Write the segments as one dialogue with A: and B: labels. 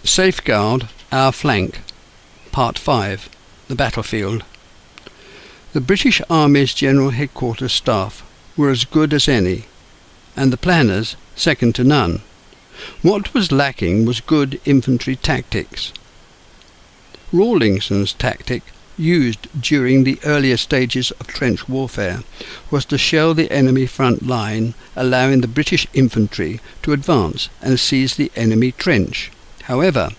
A: Safeguard our flank. Part 5. The battlefield. The British Army's General Headquarters staff were as good as any, and the planners second to none. What was lacking was good infantry tactics. Rawlinson's tactic, used during the earlier stages of trench warfare, was to shell the enemy front line, allowing the British infantry to advance and seize the enemy trench. However,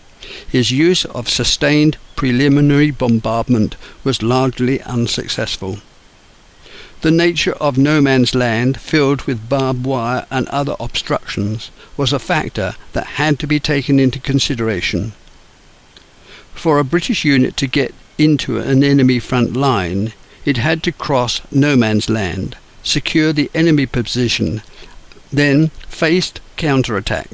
A: his use of sustained preliminary bombardment was largely unsuccessful. The nature of no man's land, filled with barbed wire and other obstructions, was a factor that had to be taken into consideration. For a British unit to get into an enemy front line, it had to cross no man's land, secure the enemy position, then face counterattack.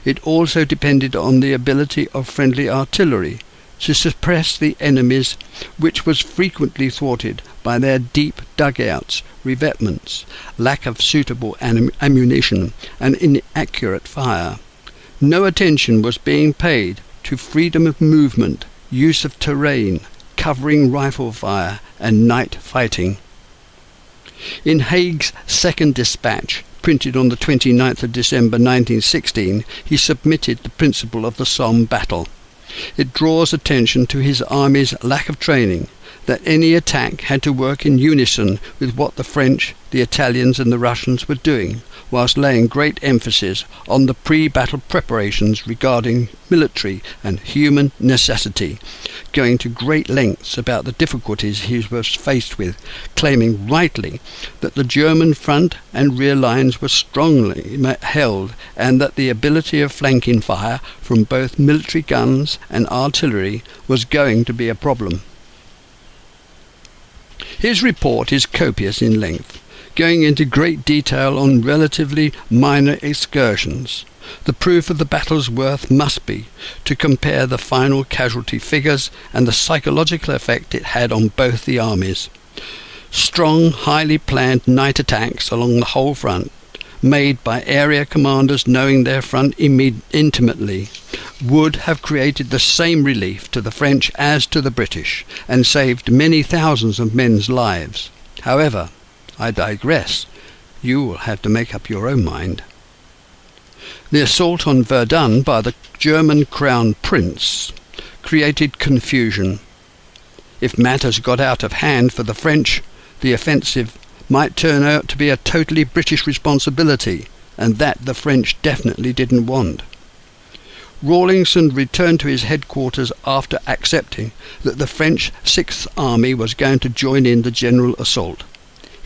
A: It also depended on the ability of friendly artillery to suppress the enemies, which was frequently thwarted by their deep dugouts, revetments, lack of suitable ammunition, and inaccurate fire. No attention was being paid to freedom of movement, use of terrain, covering rifle fire, and night fighting. In Haig's second dispatch, printed on the 29th of December 1916, he submitted the principle of the Somme battle. It draws attention to his army's lack of training, that any attack had to work in unison with what the French, the Italians and the Russians were doing, whilst laying great emphasis on the pre-battle preparations regarding military and human necessity, going to great lengths about the difficulties he was faced with, claiming rightly that the German front and rear lines were strongly held, and that the ability of flanking fire from both military guns and artillery was going to be a problem. His report is copious in length, going into great detail on relatively minor excursions. The proof of the battle's worth must be to compare the final casualty figures and the psychological effect it had on both the armies. Strong, highly planned night attacks along the whole front, made by area commanders knowing their front intimately, would have created the same relief to the French as to the British, and saved many thousands of men's lives. However, I digress. You will have to make up your own mind. The assault on Verdun by the German Crown Prince created confusion. If matters got out of hand for the French, the offensive might turn out to be a totally British responsibility, and that the French definitely didn't want. Rawlinson returned to his headquarters after accepting that the French Sixth Army was going to join in the general assault.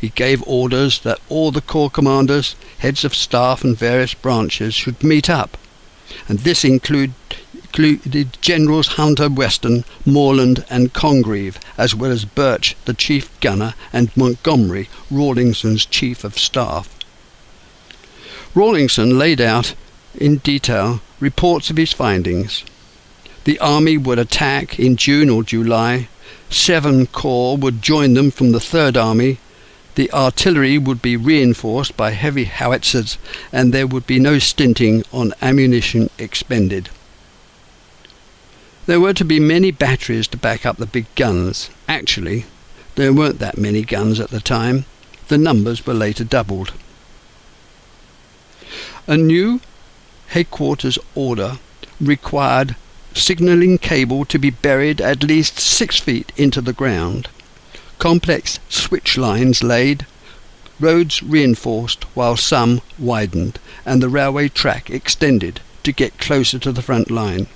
A: He gave orders that all the corps commanders, heads of staff and various branches should meet up, and this included Generals Hunter Weston, Morland and Congreve, as well as Birch, the chief gunner, and Montgomery, Rawlinson's chief of staff. Rawlinson laid out in detail reports of his findings. The army would attack in June or July. 7 corps would join them from the Third Army. The artillery would be reinforced by heavy howitzers, and there would be no stinting on ammunition expended. There were to be many batteries to back up the big guns. Actually, there weren't that many guns at the time. The numbers were later doubled. A new headquarters order required signalling cable to be buried at least 6 feet into the ground, complex switch lines laid, roads reinforced while some widened, and the railway track extended to get closer to the front line.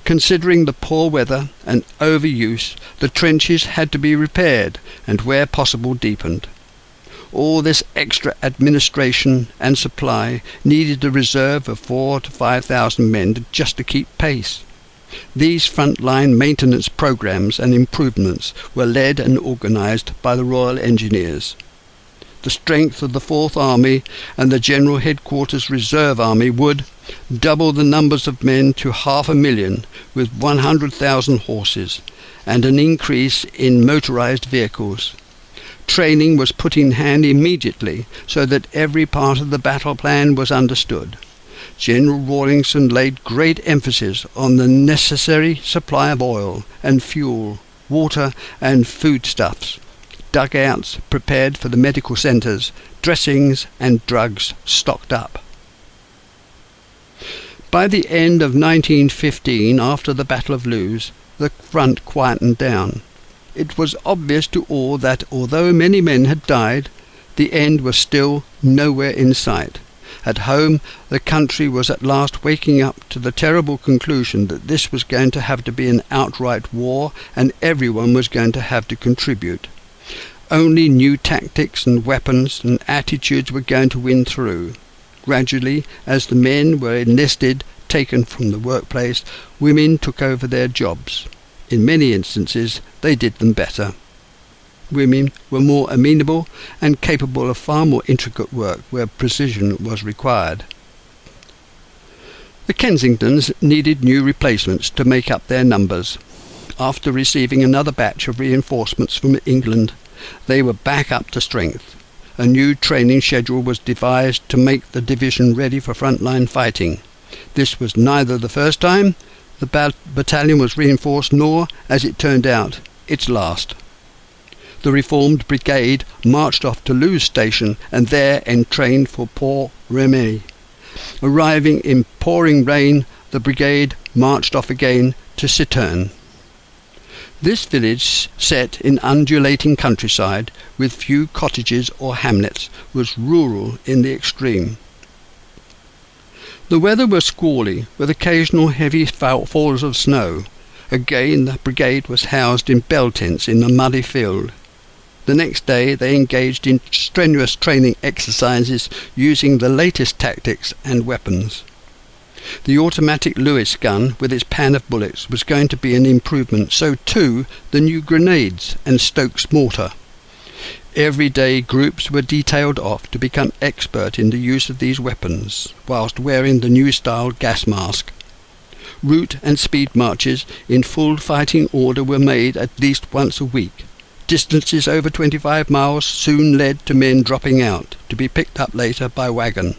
A: Considering the poor weather and overuse, the trenches had to be repaired and where possible deepened. All this extra administration and supply needed a reserve of 4,000 to 5,000 men just to keep pace. These front-line maintenance programs and improvements were led and organised by the Royal Engineers. The strength of the Fourth Army and the General Headquarters Reserve Army would double the numbers of men to 500,000 with 100,000 horses, and an increase in motorised vehicles. Training was put in hand immediately so that every part of the battle plan was understood. General Rawlinson laid great emphasis on the necessary supply of oil and fuel, water and foodstuffs, dugouts prepared for the medical centres, dressings and drugs stocked up. By the end of 1915, after the Battle of Loos, the front quietened down. It was obvious to all that although many men had died, the end was still nowhere in sight. At home, the country was at last waking up to the terrible conclusion that this was going to have to be an outright war, and everyone was going to have to contribute. Only new tactics and weapons and attitudes were going to win through. Gradually, as the men were enlisted, taken from the workplace, women took over their jobs. In many instances, they did them better. Women were more amenable and capable of far more intricate work where precision was required. The Kensingtons needed new replacements to make up their numbers. After receiving another batch of reinforcements from England, they were back up to strength. A new training schedule was devised to make the division ready for frontline fighting. This was neither the first time the battalion was reinforced nor, as it turned out, its last. The reformed brigade marched off to Loos Station and there entrained for Port Remy. Arriving in pouring rain, the brigade marched off again to Cittern. This village, set in undulating countryside with few cottages or hamlets, was rural in the extreme. The weather was squally, with occasional heavy falls of snow. Again the brigade was housed in bell tents in a muddy field. The next day they engaged in strenuous training exercises using the latest tactics and weapons. The automatic Lewis gun with its pan of bullets was going to be an improvement, so too the new grenades and Stokes mortar. Every day groups were detailed off to become expert in the use of these weapons, whilst wearing the new-style gas mask. Route and speed marches in full fighting order were made at least once a week. Distances over 25 miles soon led to men dropping out, to be picked up later by wagon.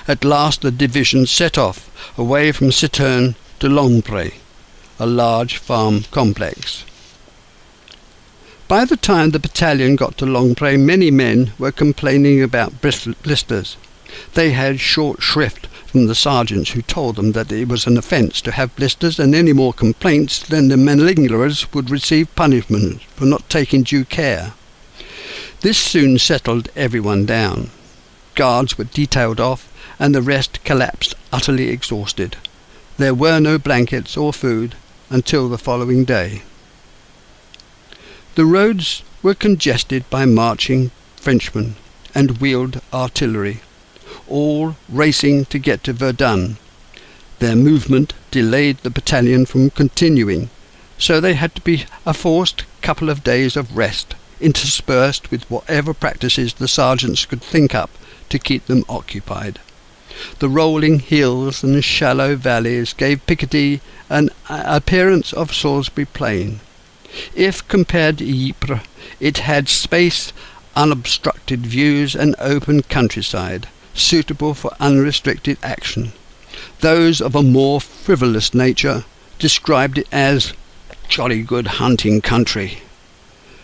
A: At last the division set off, away from Cittern to Longpre, a large farm complex. By the time the battalion got to Longpre, many men were complaining about blisters. They had short shrift from the sergeants who told them that it was an offence to have blisters, and any more complaints then the malingerers would receive punishment for not taking due care. This soon settled everyone down. Guards were detailed off, and the rest collapsed utterly exhausted. There were no blankets or food until the following day. The roads were congested by marching Frenchmen and wheeled artillery, all racing to get to Verdun. Their movement delayed the battalion from continuing, so they had to be a forced couple of days of rest, interspersed with whatever practices the sergeants could think up to keep them occupied. The rolling hills and shallow valleys gave Picardy an appearance of Salisbury Plain. If compared to Ypres, it had space, unobstructed views and open countryside, suitable for unrestricted action. Those of a more frivolous nature described it as jolly good hunting country.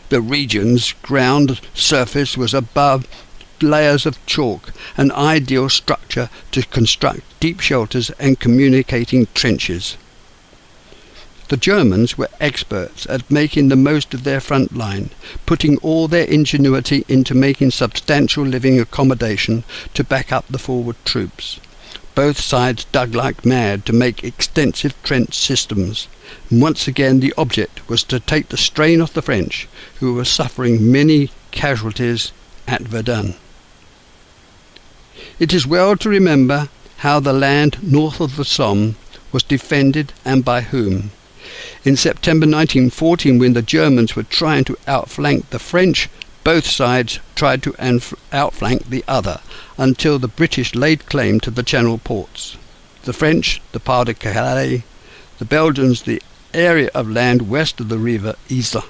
A: The region's ground surface was above layers of chalk, an ideal structure to construct deep shelters and communicating trenches. The Germans were experts at making the most of their front line, putting all their ingenuity into making substantial living accommodation to back up the forward troops. Both sides dug like mad to make extensive trench systems, and once again the object was to take the strain off the French, who were suffering many casualties at Verdun. It is well to remember how the land north of the Somme was defended and by whom. In September 1914, when the Germans were trying to outflank the French, both sides tried to outflank the other, until the British laid claim to the Channel ports. The French, the Pas de Calais, the Belgians, the area of land west of the river Isle,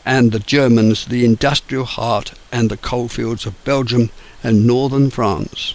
A: and the Germans, the industrial heart and the coalfields of Belgium and northern France.